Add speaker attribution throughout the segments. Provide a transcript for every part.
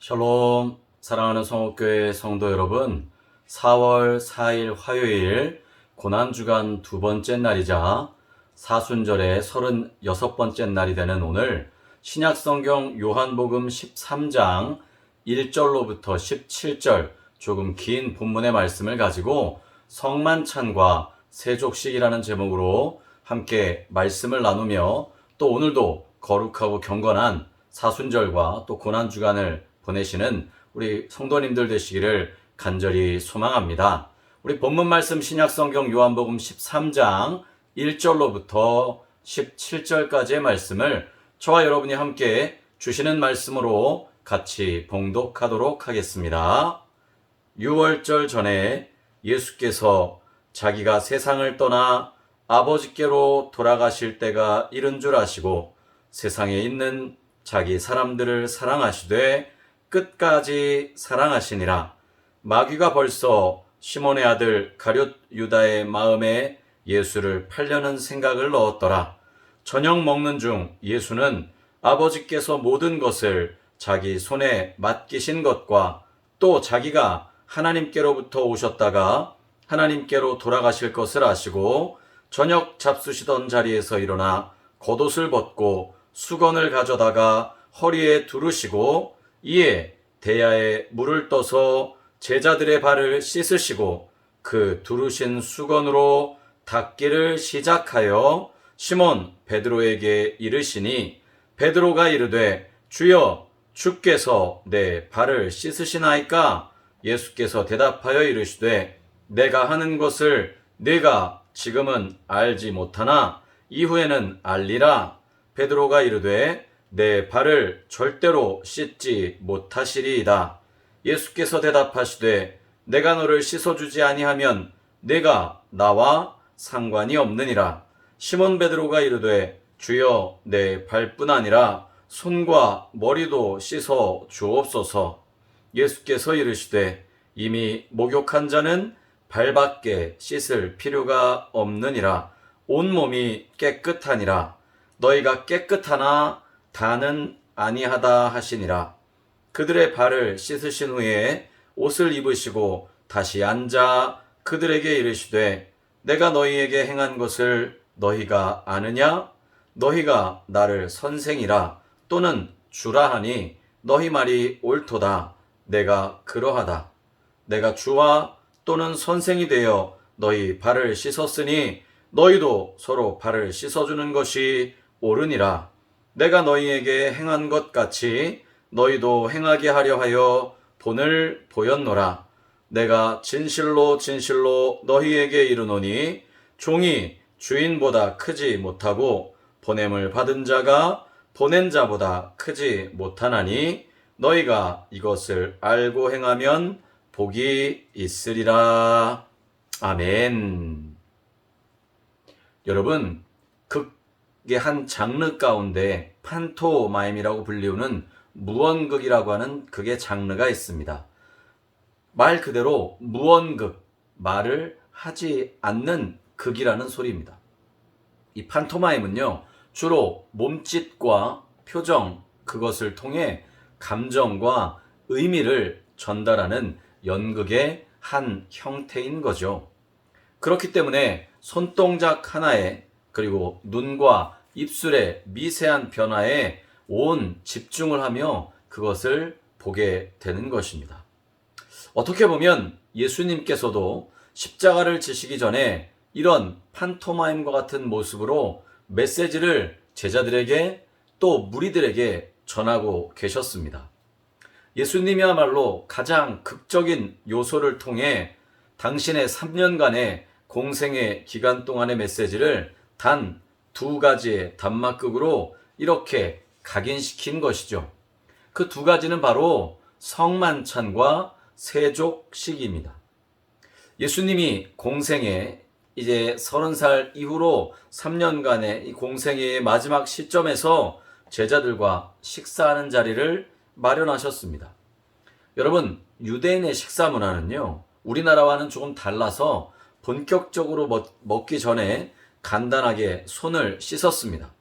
Speaker 1: 샬롬, 사랑하는 성옥교회 성도 여러분, 4월 4일 화요일 고난주간 두 번째 날이자 사순절의 36번째 날이 되는 오늘 신약성경 요한복음 13장 1절로부터 17절 조금 긴 본문의 말씀을 가지고 성만찬과 세족식이라는 제목으로 함께 말씀을 나누며 또 오늘도 거룩하고 경건한 사순절과 또 고난주간을 보내시는 우리 성도님들 되시기를 간절히 소망합니다. 우리 본문 말씀 신약성경 요한복음 13장 1절로부터 17절까지의 말씀을 저와 여러분이 함께 주시는 말씀으로 같이 봉독하도록 하겠습니다. 6월절 전에 예수께서 자기가 세상을 떠나 아버지께로 돌아가실 때가 이른 줄 아시고 세상에 있는 자기 사람들을 사랑하시되 끝까지 사랑하시니라. 마귀가 벌써 시몬의 아들 가룟 유다의 마음에 예수를 팔려는 생각을 넣었더라. 저녁 먹는 중 예수는 아버지께서 모든 것을 자기 손에 맡기신 것과 또 자기가 하나님께로부터 오셨다가 하나님께로 돌아가실 것을 아시고 저녁 잡수시던 자리에서 일어나 겉옷을 벗고 수건을 가져다가 허리에 두르시고 이에 대야에 물을 떠서 제자들의 발을 씻으시고 그 두르신 수건으로 닦기를 시작하여 시몬 베드로에게 이르시니 베드로가 이르되 주여 주께서 내 발을 씻으시나이까? 예수께서 대답하여 이르시되 내가 하는 것을 네가 지금은 알지 못하나 이후에는 알리라. 베드로가 이르되 내 발을 절대로 씻지 못하시리이다. 예수께서 대답하시되 내가 너를 씻어주지 아니하면 내가 나와 상관이 없느니라. 시몬 베드로가 이르되 주여 내 발뿐 아니라 손과 머리도 씻어 주옵소서. 예수께서 이르시되 이미 목욕한 자는 발밖에 씻을 필요가 없느니라. 온몸이 깨끗하니라. 너희가 깨끗하나 다는 아니하다 하시니라. 그들의 발을 씻으신 후에 옷을 입으시고 다시 앉아 그들에게 이르시되 내가 너희에게 행한 것을 너희가 아느냐? 너희가 나를 선생이라 또는 주라 하니 너희 말이 옳도다. 내가 그러하다. 내가 주와 또는 선생이 되어 너희 발을 씻었으니 너희도 서로 발을 씻어주는 것이 옳으니라. 내가 너희에게 행한 것 같이 너희도 행하게 하려 하여 본을 보였노라. 내가 진실로 진실로 너희에게 이르노니 종이 주인보다 크지 못하고 보냄을 받은 자가 보낸 자보다 크지 못하나니 너희가 이것을 알고 행하면 복이 있으리라. 아멘. 여러분, 극의 한 장르 가운데 판토마임이라고 불리우는 무언극이라고 하는 극의 장르가 있습니다. 말 그대로 무언극, 말을 하지 않는 극이라는 소리입니다. 이 판토마임은요, 주로 몸짓과 표정, 그것을 통해 감정과 의미를 전달하는 연극의 한 형태인 거죠. 그렇기 때문에 손동작 하나에 그리고 눈과 입술의 미세한 변화에 온 집중을 하며 그것을 보게 되는 것입니다. 어떻게 보면 예수님께서도 십자가를 지시기 전에 이런 판토마임과 같은 모습으로 메시지를 제자들에게 또 무리들에게 전하고 계셨습니다. 예수님이야말로 가장 극적인 요소를 통해 당신의 3년간의 공생의 기간 동안의 메시지를 단 2가지의 단막극으로 이렇게 각인시킨 것이죠. 그 2가지는 바로 성만찬과 세족식입니다. 예수님이 공생애 이제 30살 이후로 3년간의 이 공생애의 마지막 시점에서 제자들과 식사하는 자리를 마련하셨습니다. 여러분, 유대인의 식사 문화는요, 우리나라와는 조금 달라서 본격적으로 먹기 전에 간단하게 손을 씻었습니다.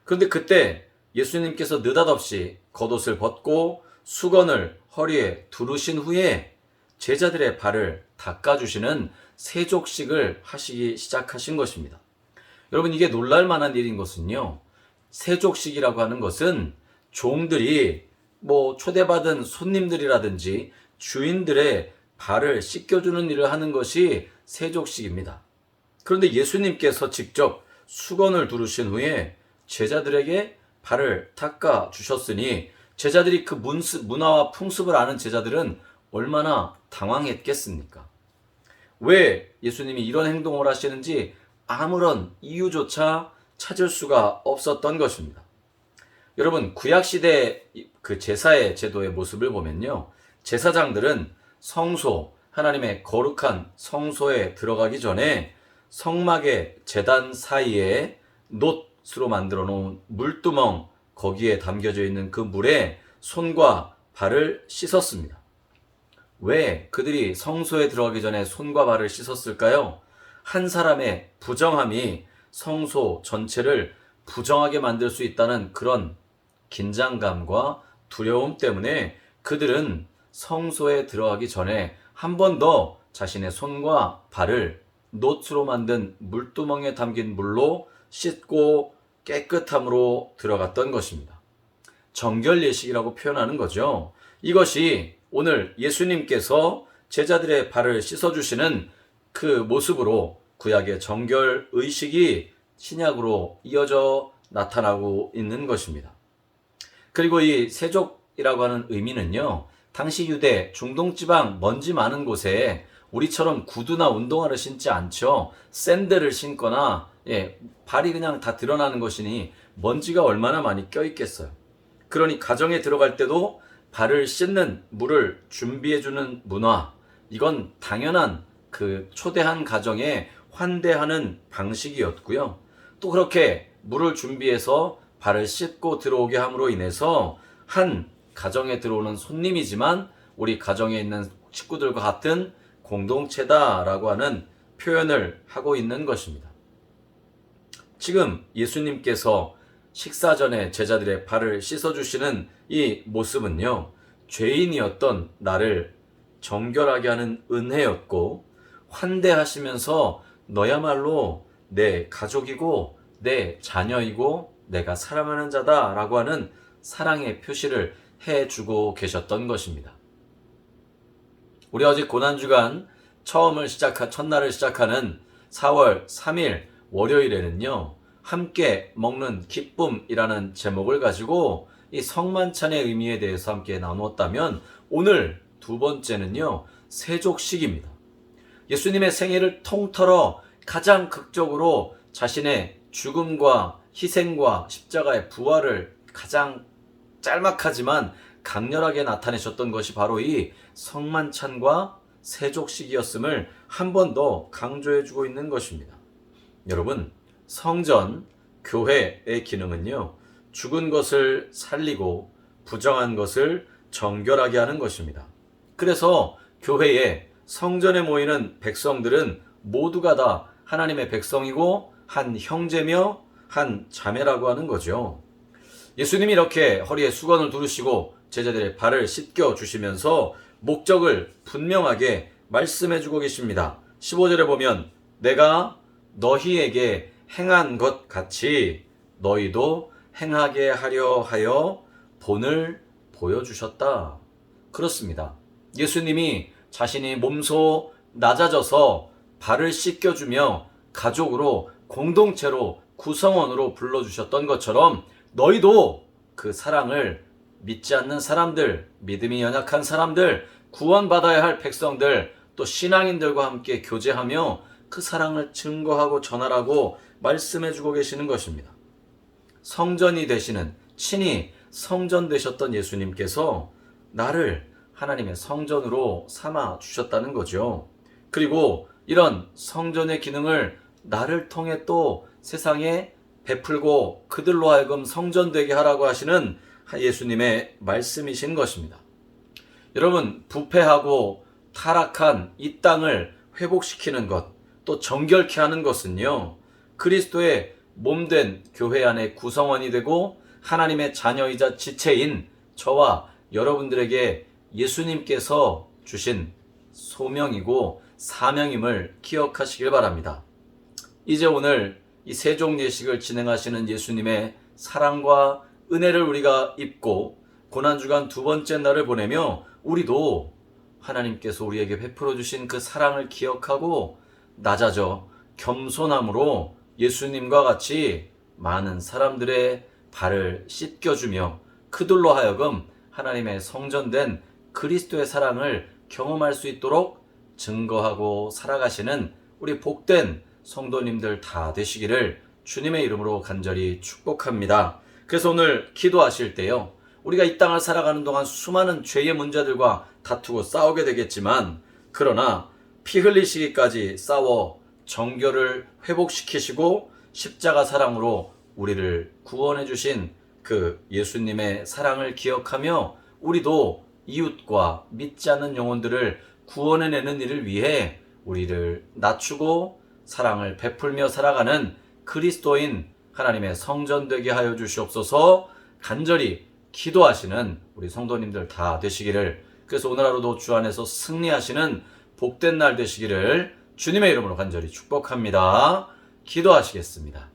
Speaker 1: 그런데 그때 예수님께서 느닷없이 겉옷을 벗고 수건을 허리에 두르신 후에 제자들의 발을 닦아주시는 세족식을 하시기 시작하신 것입니다. 여러분, 이게 놀랄만한 일인 것은요, 세족식이라고 하는 것은 종들이 초대받은 손님들이라든지 주인들의 발을 씻겨주는 일을 하는 것이 세족식입니다. 그런데 예수님께서 직접 수건을 두르신 후에 제자들에게 발을 닦아 주셨으니 제자들이 그 문화와 풍습을 아는 제자들은 얼마나 당황했겠습니까? 왜 예수님이 이런 행동을 하시는지 아무런 이유조차 찾을 수가 없었던 것입니다. 여러분, 구약시대 그 제사의 제도의 모습을 보면요, 제사장들은 성소, 하나님의 거룩한 성소에 들어가기 전에 성막의 제단 사이에 놋으로 만들어 놓은 물두멍, 거기에 담겨져 있는 그 물에 손과 발을 씻었습니다. 왜 그들이 성소에 들어가기 전에 손과 발을 씻었을까요? 한 사람의 부정함이 성소 전체를 부정하게 만들 수 있다는 그런 긴장감과 두려움 때문에 그들은 성소에 들어가기 전에 한 번 더 자신의 손과 발을 놋으로 만든 물두멍에 담긴 물로 씻고 깨끗함으로 들어갔던 것입니다. 정결 예식이라고 표현하는 거죠. 이것이 오늘 예수님께서 제자들의 발을 씻어주시는 그 모습으로 구약의 정결 의식이 신약으로 이어져 나타나고 있는 것입니다. 그리고 이 세족이라고 하는 의미는요, 당시 유대 중동지방 먼지 많은 곳에 우리처럼 구두나 운동화를 신지 않죠. 샌들을 신거나 발이 그냥 다 드러나는 것이니 먼지가 얼마나 많이 껴있겠어요. 그러니 가정에 들어갈 때도 발을 씻는 물을 준비해주는 문화, 이건 당연한 그 초대한 가정에 환대하는 방식이었고요. 또 그렇게 물을 준비해서 발을 씻고 들어오게 함으로 인해서 한 가정에 들어오는 손님이지만 우리 가정에 있는 식구들과 같은 공동체다라고 하는 표현을 하고 있는 것입니다. 지금 예수님께서 식사 전에 제자들의 발을 씻어주시는 이 모습은요, 죄인이었던 나를 정결하게 하는 은혜였고, 환대하시면서 너야말로 내 가족이고 내 자녀이고 내가 사랑하는 자다라고 하는 사랑의 표시를 해주고 계셨던 것입니다. 우리 어제 고난주간 첫날을 시작하는 4월 3일 월요일에는요, 함께 먹는 기쁨이라는 제목을 가지고 이 성만찬의 의미에 대해서 함께 나누었다면, 오늘 두 번째는요, 세족식입니다. 예수님의 생애를 통틀어 가장 극적으로 자신의 죽음과 희생과 십자가의 부활을 가장 짤막하지만 강렬하게 나타내셨던 것이 바로 이 성만찬과 세족식이었음을 한 번 더 강조해주고 있는 것입니다. 여러분, 성전, 교회의 기능은요, 죽은 것을 살리고 부정한 것을 정결하게 하는 것입니다. 그래서 교회에, 성전에 모이는 백성들은 모두가 다 하나님의 백성이고 한 형제며 한 자매라고 하는 거죠. 예수님이 이렇게 허리에 수건을 두르시고 제자들의 발을 씻겨 주시면서 목적을 분명하게 말씀해 주고 계십니다. 15절에 보면 내가 너희에게 행한 것 같이 너희도 행하게 하려 하여 본을 보여주셨다. 그렇습니다. 예수님이 자신이 몸소 낮아져서 발을 씻겨주며 가족으로, 공동체로, 구성원으로 불러주셨던 것처럼 너희도 그 사랑을 믿지 않는 사람들, 믿음이 연약한 사람들, 구원받아야 할 백성들, 또 신앙인들과 함께 교제하며 그 사랑을 증거하고 전하라고 말씀해주고 계시는 것입니다. 성전이 되시는, 친히 성전 되셨던 예수님께서 나를 하나님의 성전으로 삼아 주셨다는 거죠. 그리고 이런 성전의 기능을 나를 통해 또 세상에 베풀고 그들로 하여금 성전되게 하라고 하시는 예수님의 말씀이신 것입니다. 여러분, 부패하고 타락한 이 땅을 회복시키는 것, 또 정결케 하는 것은요, 그리스도의 몸된 교회 안에 구성원이 되고 하나님의 자녀이자 지체인 저와 여러분들에게 예수님께서 주신 소명이고 사명임을 기억하시길 바랍니다. 이제 오늘 이 세종 예식을 진행하시는 예수님의 사랑과 은혜를 우리가 입고 고난주간 두 번째 날을 보내며 우리도 하나님께서 우리에게 베풀어 주신 그 사랑을 기억하고 낮아져 겸손함으로 예수님과 같이 많은 사람들의 발을 씻겨주며 그들로 하여금 하나님의 성전된 그리스도의 사랑을 경험할 수 있도록 증거하고 살아가시는 우리 복된 성도님들 다 되시기를 주님의 이름으로 간절히 축복합니다. 그래서 오늘 기도하실 때요, 우리가 이 땅을 살아가는 동안 수많은 죄의 문제들과 다투고 싸우게 되겠지만, 그러나 피 흘리시기까지 싸워 정결을 회복시키시고 십자가 사랑으로 우리를 구원해 주신 그 예수님의 사랑을 기억하며 우리도 이웃과 믿지 않는 영혼들을 구원해내는 일을 위해 우리를 낮추고 사랑을 베풀며 살아가는 그리스도인 하나님의 성전 되게 하여 주시옵소서. 간절히 기도하시는 우리 성도님들 다 되시기를, 그래서 오늘 하루도 주 안에서 승리하시는 복된 날 되시기를 주님의 이름으로 간절히 축복합니다. 기도하시겠습니다.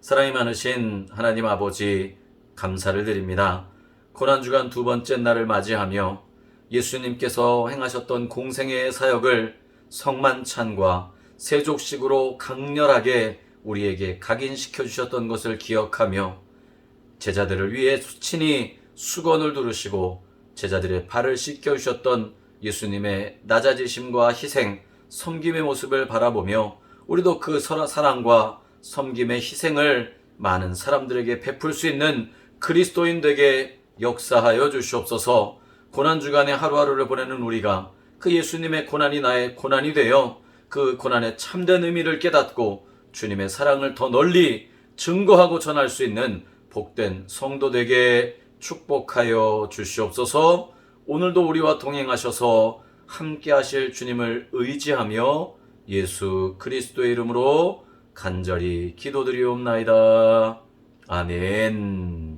Speaker 1: 사랑이 많으신 하나님 아버지, 감사를 드립니다. 고난주간 두 번째 날을 맞이하며 예수님께서 행하셨던 공생애의 사역을 성만찬과 세족식으로 강렬하게 우리에게 각인시켜 주셨던 것을 기억하며 제자들을 위해 친히 수건을 두르시고 제자들의 발을 씻겨 주셨던 예수님의 낮아지심과 희생, 섬김의 모습을 바라보며 우리도 그 사랑과 섬김의 희생을 많은 사람들에게 베풀 수 있는 그리스도인 되게 역사하여 주시옵소서. 고난주간의 하루하루를 보내는 우리가 그 예수님의 고난이 나의 고난이 되어 그 고난의 참된 의미를 깨닫고 주님의 사랑을 더 널리 증거하고 전할 수 있는 복된 성도 되게 축복하여 주시옵소서. 오늘도 우리와 동행하셔서 함께 하실 주님을 의지하며 예수 그리스도의 이름으로 간절히 기도드리옵나이다. 아멘.